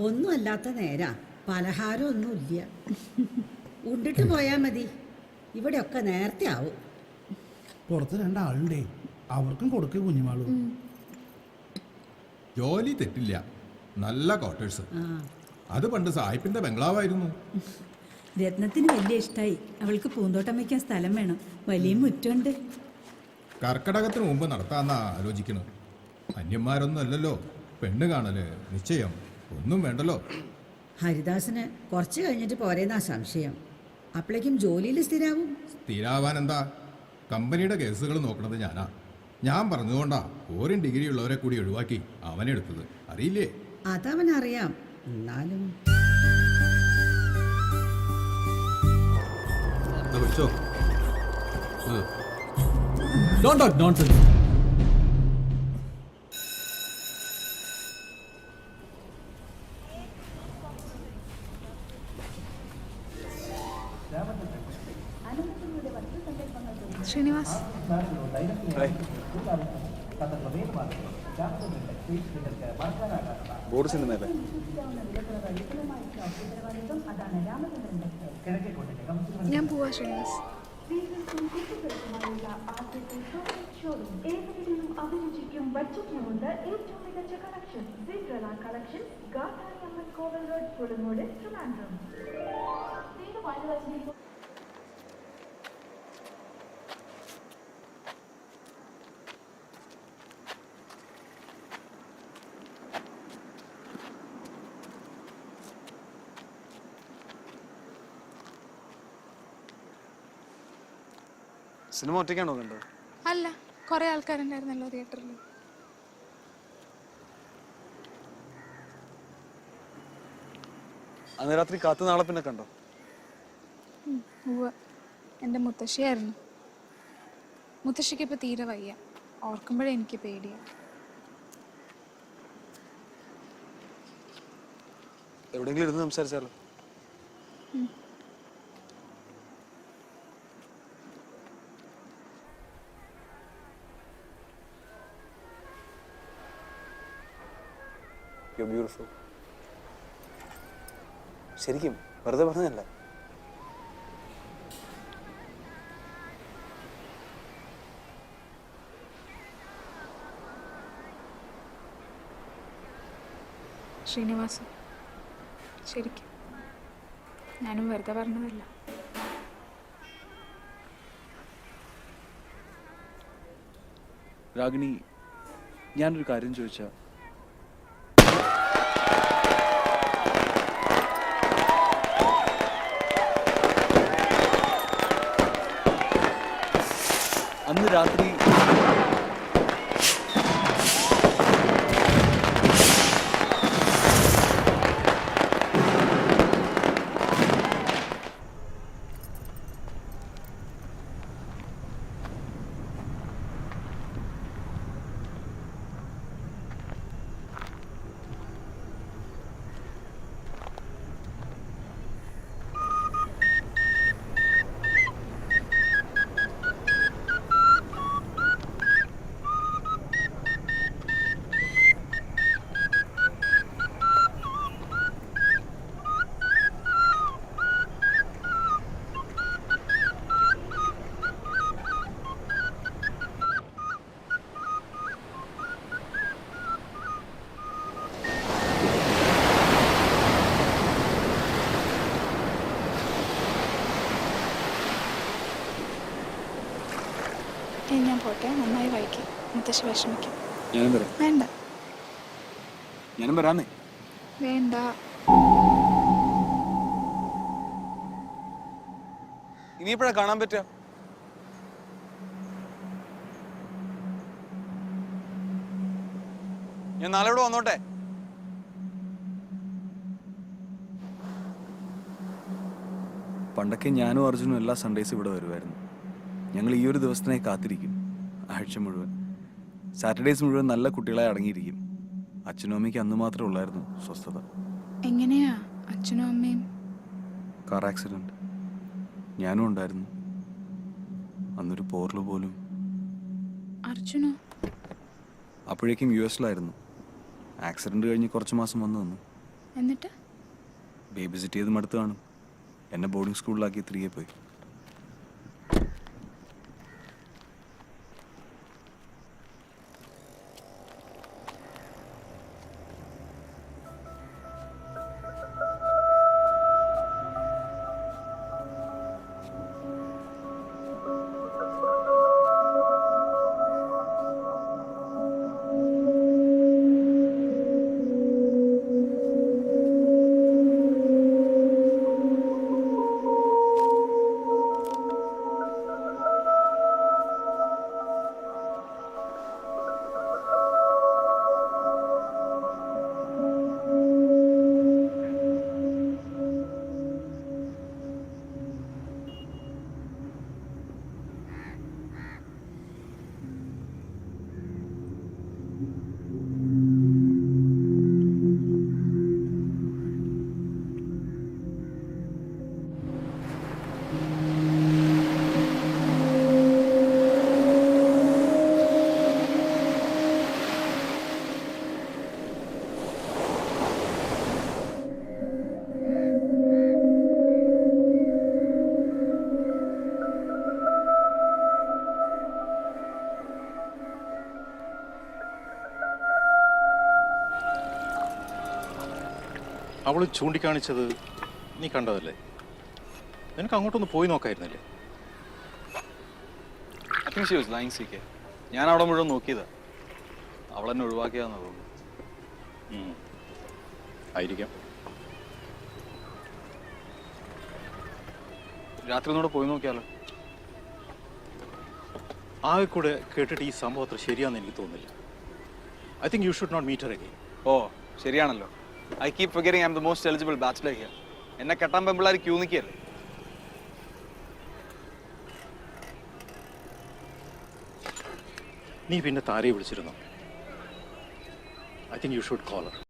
ഒന്നും അല്ലാത്ത നേരാ, പലഹാരം ഒന്നുമില്ല. ഉണ്ടിട്ട് പോയാൽ മതി, ഇവിടെയൊക്കെ നേരത്തെ ആവും. പുറത്ത് രണ്ടാളുണ്ടേ, അവർക്കും കൊടുക്കുക കുഞ്ഞുമാളു. ജോലി തെറ്റില്ല, നല്ല ക്വാർട്ടേഴ്സ്. അത് പണ്ട് സായിപ്പിന്റെ ബംഗ്ലാവായിരുന്നു. രത്നത്തിന് വലിയ ഇഷ്ടമായി. അവൾക്ക് പൂന്തോട്ടം വയ്ക്കാൻ സ്ഥലം വേണം, വലിയ മുറ്റുണ്ട്. കർക്കടകത്തിന് മുമ്പ് നടത്താന്നാ ആലോചിക്കണം. അന്യന്മാരൊന്നും അല്ലല്ലോ, പെണ്ണ് കാണല്, നിശ്ചയം ഒന്നും വേണ്ടല്ലോ. ഹരിദാസിന് കുറച്ച് കഴിഞ്ഞിട്ട് പോരേന്നാ സംശയം. അപ്പോഴേക്കും ജോലിയിൽ സ്ഥിരാവും. സ്ഥിരാവാൻ എന്താ, കമ്പനിയുടെ കേസുകൾ നോക്കണത് ഞാനാ. ഞാൻ പറഞ്ഞതുകൊണ്ടാ ഓരോ ഡിഗ്രി ഉള്ളവരെ കൂടി ഒഴിവാക്കി അവനെടുത്തത്, അറിയില്ലേ? അതവനറിയാം. എന്നാലും Don't talk nonsense. Srinivas, board മേലെ ഞാൻ പോവാ ശ്രീനിവാസ്. അഭിരുചിക്കും ബഡ്ജറ്റിനുമുണ്ട് ഏറ്റവും മികച്ച കളക്ഷൻ. കളക്ഷൻ ഗാഥാരമ്മൻ കോവൽ റോഡ്, പുളിമൂട്, ട്രിവാൻഡ്രം. സിനിമ ഒറ്റയ്ക്കാണോ കണ്ടത്? അല്ല, കുറെ ആൾക്കാരുണ്ടായിരുന്നല്ലോ തിയേറ്ററിൽ. അന്ന് രാത്രി കാത്തു നാളെ പിന്നെ കണ്ടോ? എൻ്റെ മുത്തശ്ശിയായിരുന്നു. മുത്തശ്ശിക്ക് ഇപ്പൊ തീരെ വയ്യ. ഓർക്കുമ്പോഴേ എനിക്ക് പേടിയാ. എവിടെയെങ്കിലും ഇരുന്ന് സംസാരിച്ചാലോ? You're beautiful. ശരിക്കും വെറുതെ പറഞ്ഞതല്ല. ശ്രീനിവാസ്, ശരിക്കും ഞാനും വെറുതെ പറഞ്ഞതല്ല. രാഗിണി, ഞാനൊരു കാര്യം ചോദിച്ചാ, അന്ന് രാത്രി ഞാൻ പോട്ടെ, നന്നായി വായിക്കും. മുത്തശ്ശി വിഷമിക്കും. ഞാനും വരാം. വേണ്ട. ഞാനും വരാന്നേ. വേണ്ട. ഇനിയിപ്പോഴാ കാണാൻ പറ്റുക? ഞാൻ നാളെ ഇവിടെ വന്നോട്ടെ. പണ്ടൊക്കെ ഞാനും അർജുനും എല്ലാ സൺഡേസും ഇവിടെ വരുമായിരുന്നു. ഞങ്ങൾ ഈ ഒരു ദിവസത്തിനായി കാത്തിരിക്കും, ആഴ്ച മുഴുവൻ. സാറ്റർഡേസ് മുഴുവൻ നല്ല കുട്ടികളായി അടങ്ങിയിരിക്കും. അച്ഛനും അമ്മയ്ക്ക് അന്ന് മാത്രമേ ഉള്ളായിരുന്നു സ്വസ്ഥത. എങ്ങനെയാ അച്ഛനും അമ്മയും? Car accident. ഞാനും ഉണ്ടായിരുന്നു അന്നൊരു പോർല് പോലും. അർജുനോ? അപ്പോഴേക്കും US-ലായിരുന്നു. ആക്സിഡന്റ് കഴിഞ്ഞ് കുറച്ച് മാസം വന്നു. എന്നിട്ട് ബേബി സിറ്റ് ചെയ്ത് മടുത്ത് കാണും. എന്നെ ബോർഡിംഗ് സ്കൂളിലാക്കി തിരികെ പോയി. അവൾ ചൂണ്ടിക്കാണിച്ചത് നീ കണ്ടതല്ലേ? നിനക്ക് അങ്ങോട്ടൊന്ന് പോയി നോക്കായിരുന്നില്ലേ? I think she was lying, CK. ഞാൻ അവിടെ മുഴുവൻ നോക്കിയതാ. അവളെന്നെ ഒഴിവാക്കിയാന്ന് തോന്നുന്നു. ആയിരിക്കാം. രാത്രി ഒന്നുകൂടെ പോയി നോക്കിയാലോ? ആകെ കൂടെ കേട്ടിട്ട് ഈ സംഭവം അത്ര ശരിയാന്ന് എനിക്ക് തോന്നുന്നില്ല. I think you should not meet her again. ഓ ശരിയാണല്ലോ. I keep forgetting I am the most eligible bachelor here. എന്നെ കെട്ടാൻ പെമ്പിള്ളാർ ക്യൂ നിൽക്കുകയല്ലേ? നീ പിന്നെ താരയെ വിളിച്ചിരുന്നോ? I think you should call Har.